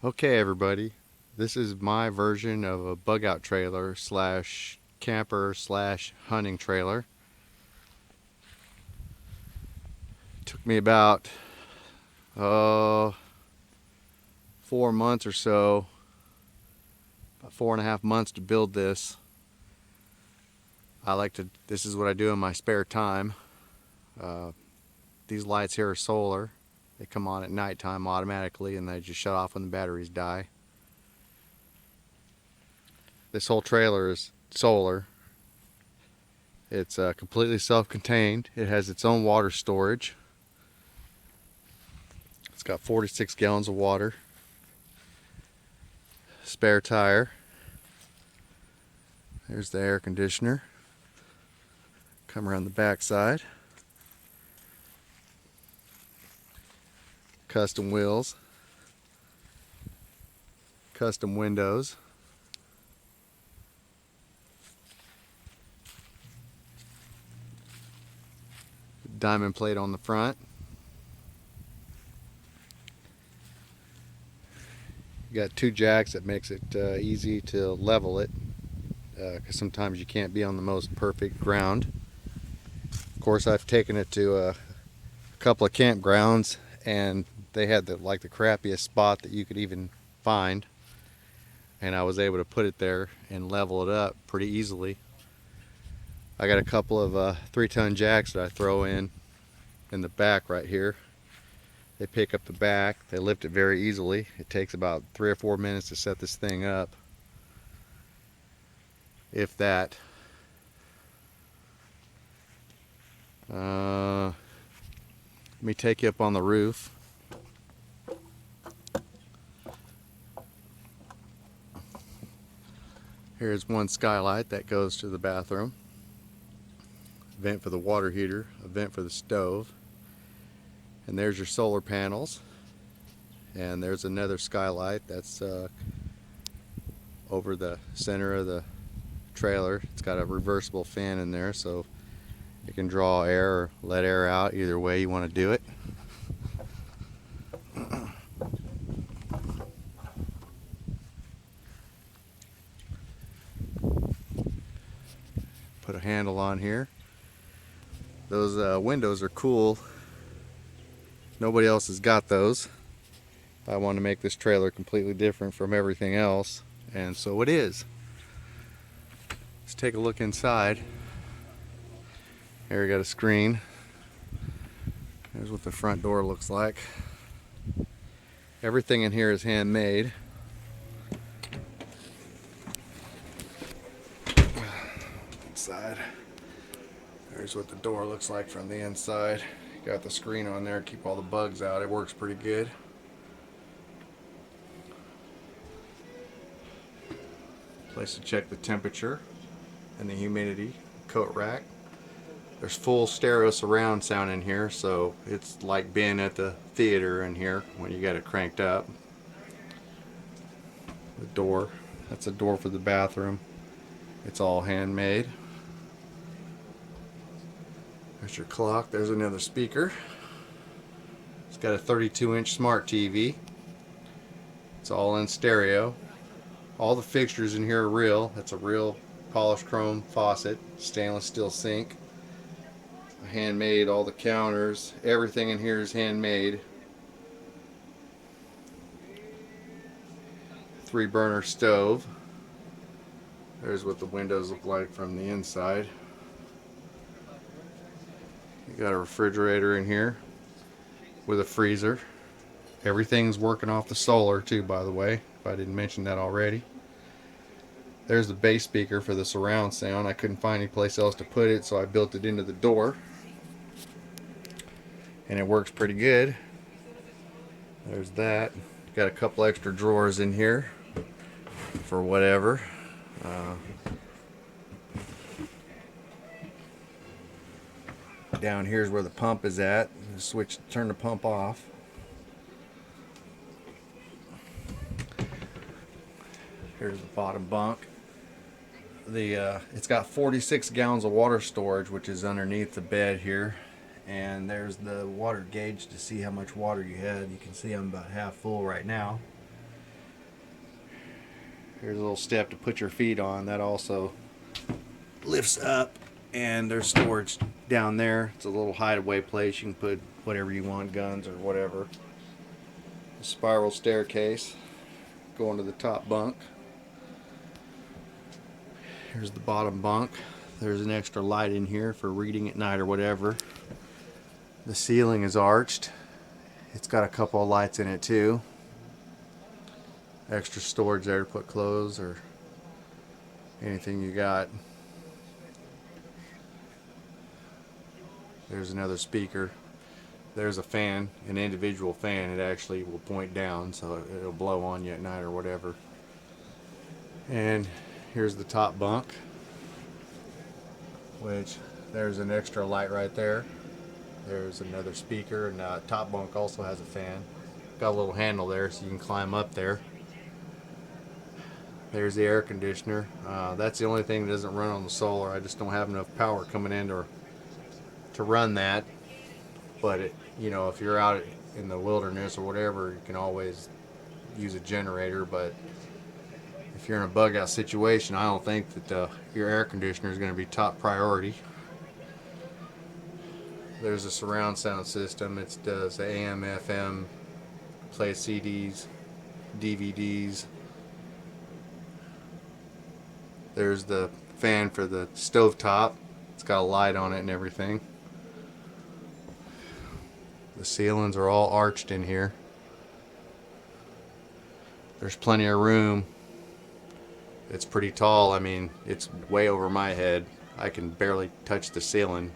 Okay, everybody, this is my version of a bug out trailer slash camper slash hunting trailer. Took me about 4 months or so, about 4.5 months to build this. This is what I do in my spare time. Uh, these lights here are solar. They come on at nighttime automatically and they just shut off when the batteries die. This whole trailer is solar. It's completely self-contained. It has its own water storage. It's got 46 gallons of water. Spare tire. There's the air conditioner. Come around the back side. Custom wheels. Custom windows. Diamond plate on the front. You got two jacks that makes it easy to level it, because sometimes you can't be on the most perfect ground. Of course, I've taken it to a couple of campgrounds and they had the crappiest spot that you could even find, and I was able to put it there and level it up pretty easily. I got a couple of 3-ton jacks that I throw in the back right here. They pick up the back, they lift it very easily. It takes about 3 or 4 minutes to set this thing up, if that. Let me take you up on the roof. Here's one skylight that goes to the bathroom. A vent for the water heater, a vent for the stove. And there's your solar panels. And there's another skylight that's over the center of the trailer. It's got a reversible fan in there, so it can draw air or let air out, either way you want to do it. Put a handle on here. Those windows are cool. Nobody else has got those. I want to make this trailer completely different from everything else, and so it is. Let's take a look inside. Here we got a screen. Here's what the front door looks like. Everything in here is handmade. Inside. There's what the door looks like from the inside. Got the screen on there to keep all the bugs out. It works pretty good. Place to check the temperature and the humidity. Coat rack. There's full stereo surround sound in here, so it's like being at the theater in here when you got it cranked up. The door. That's a door for the bathroom. It's all handmade. There's your clock. There's another speaker. It's got a 32-inch smart TV. It's all in stereo. All the fixtures in here are real. That's a real polished chrome faucet, stainless steel sink. Handmade, all the counters. Everything in here is handmade. 3-burner stove. There's what the windows look like from the inside. You got a refrigerator in here with a freezer. Everything's working off the solar too, by the way, if I didn't mention that already. There's the bass speaker for the surround sound. I couldn't find any place else to put it, so I built it into the door. And it works pretty good. There's that. Got a couple extra drawers in here for whatever. Down here's where the pump is at. Switch, turn the pump off. Here's the bottom bunk. It's got 46 gallons of water storage, which is underneath the bed here. And there's the water gauge to see how much water you had. You can see I'm about half full right now. Here's a little step to put your feet on. That also lifts up, and there's storage down there. It's a little hideaway place. You can put whatever you want, guns or whatever. A spiral staircase going to the top bunk. Here's the bottom bunk. There's an extra light in here for reading at night or whatever. The ceiling is arched. It's got a couple of lights in it too. Extra storage there to put clothes or anything you got. There's another speaker. There's a fan, an individual fan. It actually will point down, so it'll blow on you at night or whatever. And here's the top bunk, which there's an extra light right there. There's another speaker, and top bunk also has a fan. Got a little handle there so you can climb up there. There's the air conditioner. That's the only thing that doesn't run on the solar. I just don't have enough power coming in to run that. But if you're out in the wilderness or whatever, you can always use a generator. But if you're in a bug out situation, I don't think that your air conditioner is going to be top priority. There's a surround sound system. It does AM, FM, play CDs, DVDs. There's the fan for the stovetop. It's got a light on it and everything. The ceilings are all arched in here. There's plenty of room. It's pretty tall. I mean, it's way over my head. I can barely touch the ceiling.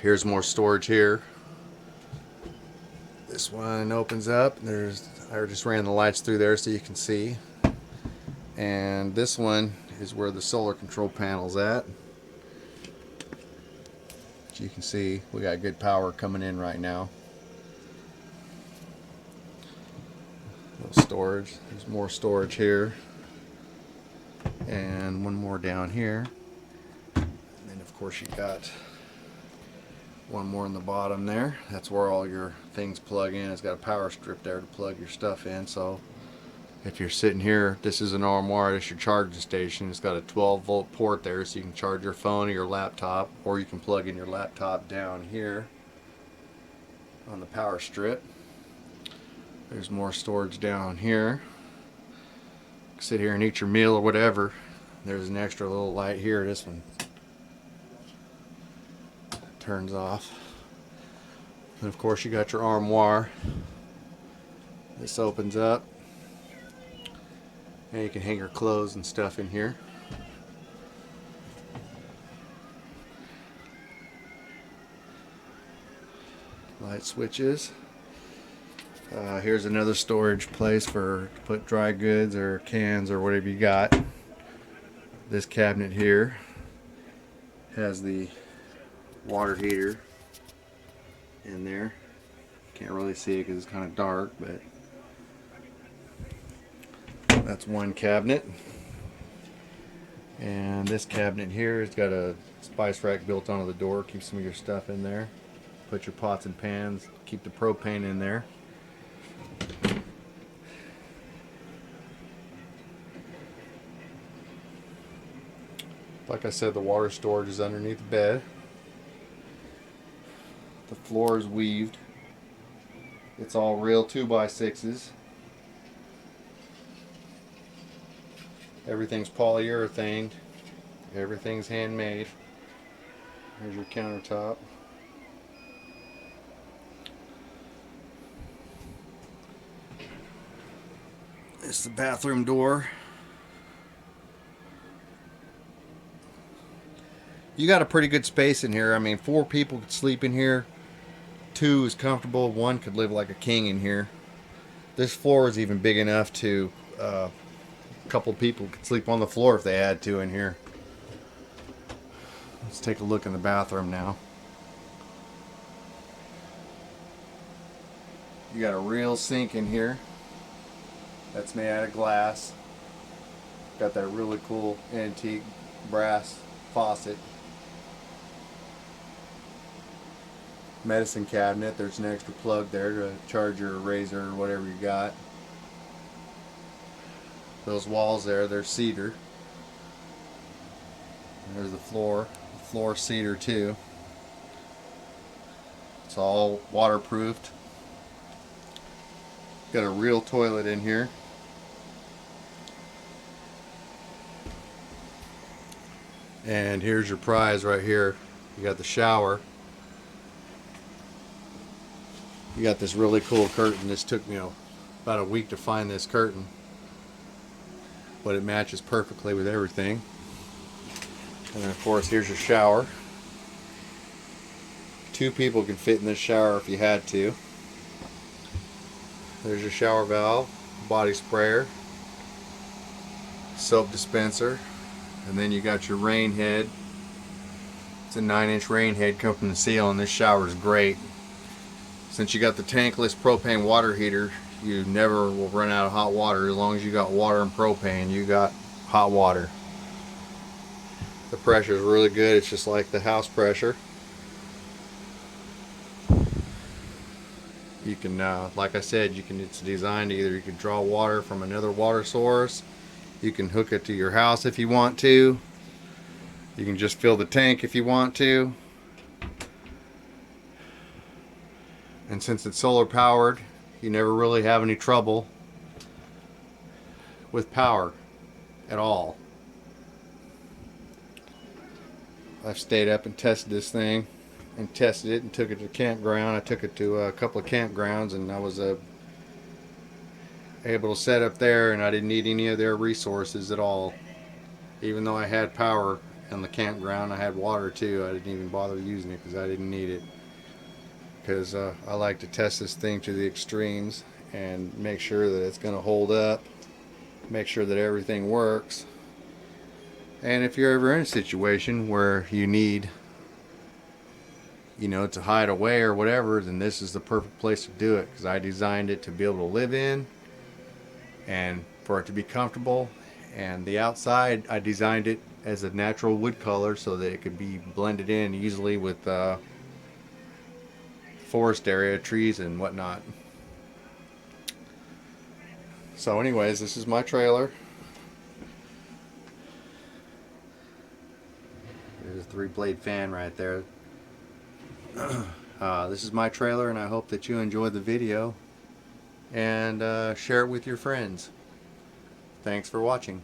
Here's more storage here. This one opens up. I just ran the lights through there so you can see. And this one is where the solar control panel's at. As you can see, we got good power coming in right now. Little storage. There's more storage here. And one more down here. And then of course you got one more in the bottom there. That's where all your things plug in. It's got a power strip there to plug your stuff in. So if you're sitting here, this is an armoire, this is your charging station. It's got a 12-volt port there so you can charge your phone or your laptop, or you can plug in your laptop down here on the power strip. There's more storage down here. Sit here and eat your meal or whatever. There's an extra little light here. This one turns off. And of course you got your armoire. This opens up and you can hang your clothes and stuff in here. Light switches. Here's another storage place for to put dry goods or cans or whatever you got. This cabinet here has the water heater in there. Can't really see it because it's kind of dark, but that's one cabinet. And this cabinet here has got a spice rack built onto the door. Keep some of your stuff in there. Put your pots and pans. Keep the propane in there. Like I said, the water storage is underneath the bed. The floor is weaved. It's all real 2x6s. Everything's polyurethane. Everything's handmade. Here's your countertop. It's the bathroom door. You got a pretty good space in here. I mean, 4 people could sleep in here. 2 is comfortable. 1 could live like a king in here. This floor is even big enough to a couple people could sleep on the floor if they had to in here. Let's take a look in the bathroom now. You got a real sink in here. That's made out of glass. Got that really cool antique brass faucet. medicine cabinet. There's an extra plug there to charge your razor or whatever you got. Those walls there, they're cedar. There's the floor. The floor cedar too. It's all waterproofed. Got a real toilet in here. And here's your prize right here. You got the shower. You got this really cool curtain. This took me about a week to find this curtain, but it matches perfectly with everything. And then of course here's your shower. 2 people can fit in this shower if you had to. There's your shower valve, body sprayer, soap dispenser, and then you got your rain head. It's a 9-inch rain head come from the seal, and this shower is great. Since you got the tankless propane water heater, you never will run out of hot water. As long as you got water and propane, you got hot water. The pressure is really good. It's just like the house pressure. You can, like I said, it's designed to either you can draw water from another water source. You can hook it to your house if you want to. You can just fill the tank if you want to. And since it's solar powered, you never really have any trouble with power at all. I've stayed up and tested this thing and tested it and took it to campground. I took it to a couple of campgrounds, and I was able to set up there, and I didn't need any of their resources at all. Even though I had power on the campground, I had water too. I didn't even bother using it because I didn't need it. Because I like to test this thing to the extremes and make sure that it's going to hold up, make sure that everything works. And if you're ever in a situation where you need, to hide away or whatever, then this is the perfect place to do it, because I designed it to be able to live in and for it to be comfortable. And the outside, I designed it as a natural wood color so that it could be blended in easily with forest area, trees and whatnot. So anyways, this is my trailer. There's a 3-blade fan right there. This is my trailer, and I hope that you enjoyed the video and share it with your friends. Thanks for watching.